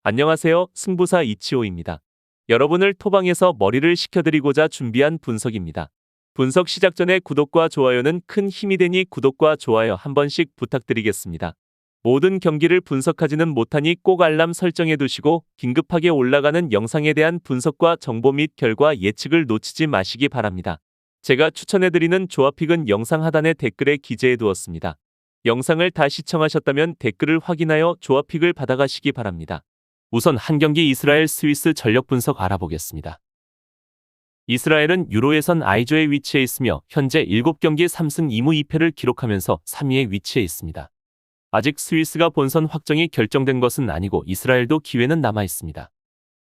안녕하세요. 승부사 이치호입니다. 여러분을 토방에서 머리를 식혀드리고자 준비한 분석입니다. 분석 시작 전에 구독과 좋아요는 큰 힘이 되니 구독과 좋아요 한 번씩 부탁드리겠습니다. 모든 경기를 분석하지는 못하니 꼭 알람 설정해 두시고 긴급하게 올라가는 영상에 대한 분석과 정보 및 결과 예측을 놓치지 마시기 바랍니다. 제가 추천해드리는 조합픽은 영상 하단에 댓글에 기재해 두었습니다. 영상을 다 시청하셨다면 댓글을 확인하여 조합픽을 받아가시기 바랍니다. 우선 한 경기 이스라엘 스위스 전력 분석 알아보겠습니다. 이스라엘은 유로 예선 I조에 위치해 있으며 현재 7경기 3승 2무 2패를 기록하면서 3위에 위치해 있습니다. 아직 스위스가 본선 확정이 결정된 것은 아니고 이스라엘도 기회는 남아 있습니다.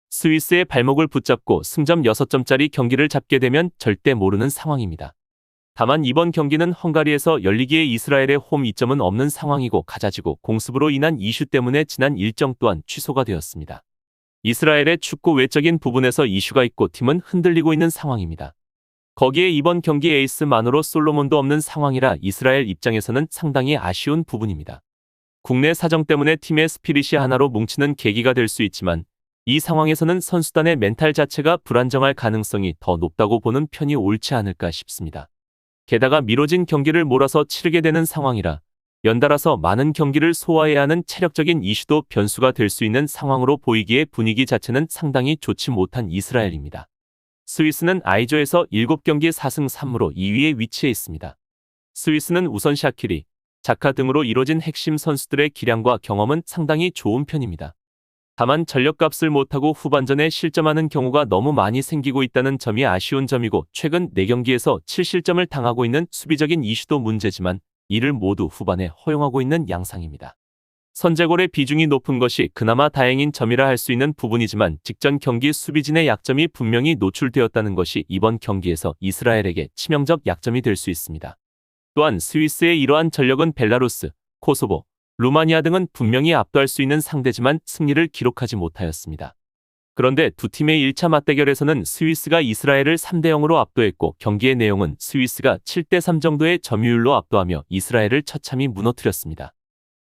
스위스의 발목을 붙잡고 승점 6점짜리 경기를 잡게 되면 절대 모르는 상황입니다. 다만 이번 경기는 헝가리에서 열리기에 이스라엘의 홈 이점은 없는 상황이고 가자지구 공습으로 인한 이슈 때문에 지난 일정 또한 취소가 되었습니다. 이스라엘의 축구 외적인 부분에서 이슈가 있고 팀은 흔들리고 있는 상황입니다. 거기에 이번 경기 에이스만으로 솔로몬도 없는 상황이라 이스라엘 입장에서는 상당히 아쉬운 부분입니다. 국내 사정 때문에 팀의 스피릿이 하나로 뭉치는 계기가 될 수 있지만 이 상황에서는 선수단의 멘탈 자체가 불안정할 가능성이 더 높다고 보는 편이 옳지 않을까 싶습니다. 게다가 미뤄진 경기를 몰아서 치르게 되는 상황이라 연달아서 많은 경기를 소화해야 하는 체력적인 이슈도 변수가 될 수 있는 상황으로 보이기에 분위기 자체는 상당히 좋지 못한 이스라엘입니다. 스위스는 I조에서 7경기 4승 3무로 2위에 위치해 있습니다. 스위스는 우선 샤키리, 자카 등으로 이뤄진 핵심 선수들의 기량과 경험은 상당히 좋은 편입니다. 다만 전력값을 못하고 후반전에 실점하는 경우가 너무 많이 생기고 있다는 점이 아쉬운 점이고 최근 4경기에서 7실점을 당하고 있는 수비적인 이슈도 문제지만 이를 모두 후반에 허용하고 있는 양상입니다. 선제골의 비중이 높은 것이 그나마 다행인 점이라 할 수 있는 부분이지만 직전 경기 수비진의 약점이 분명히 노출되었다는 것이 이번 경기에서 이스라엘에게 치명적 약점이 될 수 있습니다. 또한 스위스의 이러한 전력은 벨라루스, 코소보, 루마니아 등은 분명히 압도할 수 있는 상대지만 승리를 기록하지 못하였습니다. 그런데 두 팀의 1차 맞대결에서는 스위스가 이스라엘을 3대0으로 압도했고 경기의 내용은 스위스가 7대3 정도의 점유율로 압도하며 이스라엘을 처참히 무너뜨렸습니다.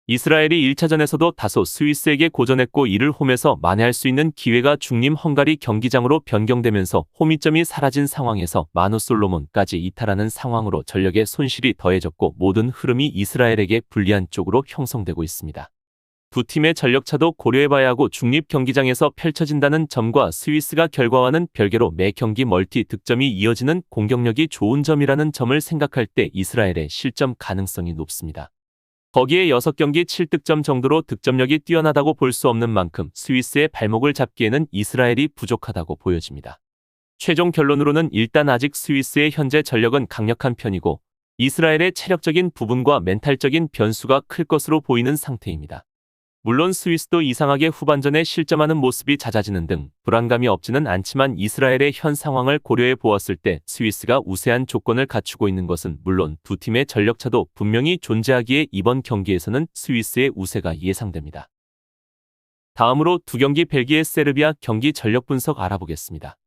이스라엘이 1차전에서도 다소 스위스에게 고전했고 이를 홈에서 만회할 수 있는 기회가 중림 헝가리 경기장으로 변경되면서 홈이점이 사라진 상황에서 마누 솔로몬까지 이탈하는 상황으로 전력의 손실이 더해졌고 모든 흐름이 이스라엘에게 불리한 쪽으로 형성되고 있습니다. 두 팀의 전력차도 고려해봐야 하고 중립 경기장에서 펼쳐진다는 점과 스위스가 결과와는 별개로 매 경기 멀티 득점이 이어지는 공격력이 좋은 점이라는 점을 생각할 때 이스라엘의 실점 가능성이 높습니다. 거기에 6경기 7득점 정도로 득점력이 뛰어나다고 볼 수 없는 만큼 스위스의 발목을 잡기에는 이스라엘이 부족하다고 보여집니다. 최종 결론으로는 일단 아직 스위스의 현재 전력은 강력한 편이고 이스라엘의 체력적인 부분과 멘탈적인 변수가 클 것으로 보이는 상태입니다. 물론 스위스도 이상하게 후반전에 실점하는 모습이 잦아지는 등 불안감이 없지는 않지만 이스라엘의 현 상황을 고려해 보았을 때 스위스가 우세한 조건을 갖추고 있는 것은 물론 두 팀의 전력차도 분명히 존재하기에 이번 경기에서는 스위스의 우세가 예상됩니다. 다음으로 두 경기 벨기에 세르비아 경기 전력 분석 알아보겠습니다.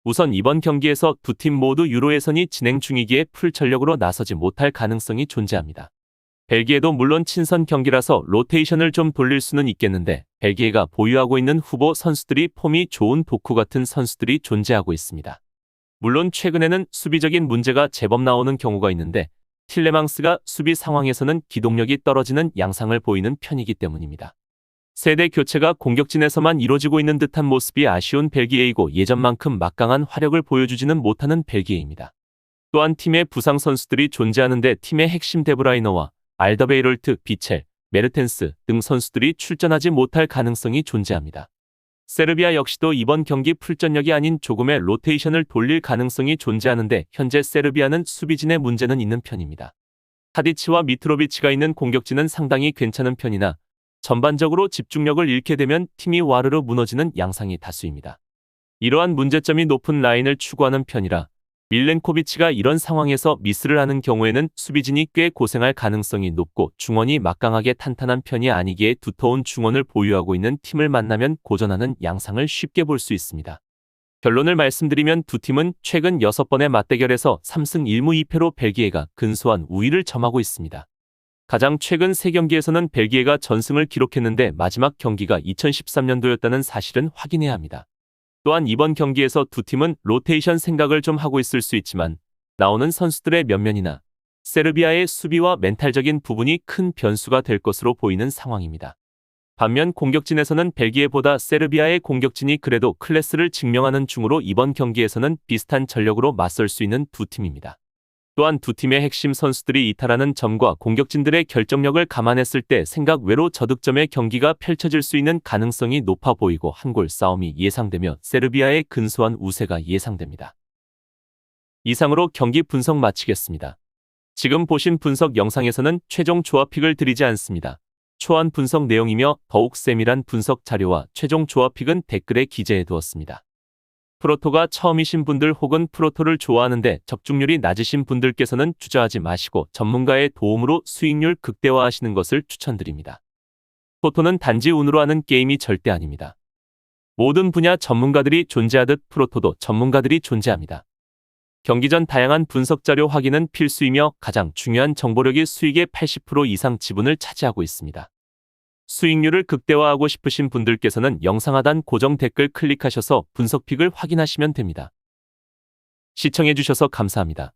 우선 이번 경기에서 두 팀 모두 유로 예선이 진행 중이기에 풀 전력으로 나서지 못할 가능성이 존재합니다. 벨기에도 물론 친선 경기라서 로테이션을 좀 돌릴 수는 있겠는데 벨기에가 보유하고 있는 후보 선수들이 폼이 좋은 도쿠 같은 선수들이 존재하고 있습니다. 물론 최근에는 수비적인 문제가 제법 나오는 경우가 있는데 틸레망스가 수비 상황에서는 기동력이 떨어지는 양상을 보이는 편이기 때문입니다. 세대 교체가 공격진에서만 이루어지고 있는 듯한 모습이 아쉬운 벨기에이고 예전만큼 막강한 화력을 보여주지는 못하는 벨기에입니다. 또한 팀의 부상 선수들이 존재하는데 팀의 핵심 데브라이너와 알더베이롤트, 비첼, 메르텐스 등 선수들이 출전하지 못할 가능성이 존재합니다. 세르비아 역시도 이번 경기 풀전력이 아닌 조금의 로테이션을 돌릴 가능성이 존재하는데 현재 세르비아는 수비진의 문제는 있는 편입니다. 타디치와 미트로비치가 있는 공격진은 상당히 괜찮은 편이나 전반적으로 집중력을 잃게 되면 팀이 와르르 무너지는 양상이 다수입니다. 이러한 문제점이 높은 라인을 추구하는 편이라 밀렌코비치가 이런 상황에서 미스를 하는 경우에는 수비진이 꽤 고생할 가능성이 높고 중원이 막강하게 탄탄한 편이 아니기에 두터운 중원을 보유하고 있는 팀을 만나면 고전하는 양상을 쉽게 볼 수 있습니다. 결론을 말씀드리면 두 팀은 최근 6번의 맞대결에서 3승 1무 2패로 벨기에가 근소한 우위를 점하고 있습니다. 가장 최근 3경기에서는 벨기에가 전승을 기록했는데 마지막 경기가 2013년도였다는 사실은 확인해야 합니다. 또한 이번 경기에서 두 팀은 로테이션 생각을 좀 하고 있을 수 있지만 나오는 선수들의 면면이나 세르비아의 수비와 멘탈적인 부분이 큰 변수가 될 것으로 보이는 상황입니다. 반면 공격진에서는 벨기에보다 세르비아의 공격진이 그래도 클래스를 증명하는 중으로 이번 경기에서는 비슷한 전력으로 맞설 수 있는 두 팀입니다. 또한 두 팀의 핵심 선수들이 이탈하는 점과 공격진들의 결정력을 감안했을 때 생각 외로 저득점의 경기가 펼쳐질 수 있는 가능성이 높아 보이고 한 골 싸움이 예상되며 세르비아의 근소한 우세가 예상됩니다. 이상으로 경기 분석 마치겠습니다. 지금 보신 분석 영상에서는 최종 조합픽을 드리지 않습니다. 초안 분석 내용이며 더욱 세밀한 분석 자료와 최종 조합픽은 댓글에 기재해 두었습니다. 프로토가 처음이신 분들 혹은 프로토를 좋아하는데 적중률이 낮으신 분들께서는 투자하지 마시고 전문가의 도움으로 수익률 극대화하시는 것을 추천드립니다. 토토는 단지 운으로 하는 게임이 절대 아닙니다. 모든 분야 전문가들이 존재하듯 프로토도 전문가들이 존재합니다. 경기 전 다양한 분석 자료 확인은 필수이며 가장 중요한 정보력이 수익의 80% 이상 지분을 차지하고 있습니다. 수익률을 극대화하고 싶으신 분들께서는 영상 하단 고정 댓글 클릭하셔서 분석픽을 확인하시면 됩니다. 시청해주셔서 감사합니다.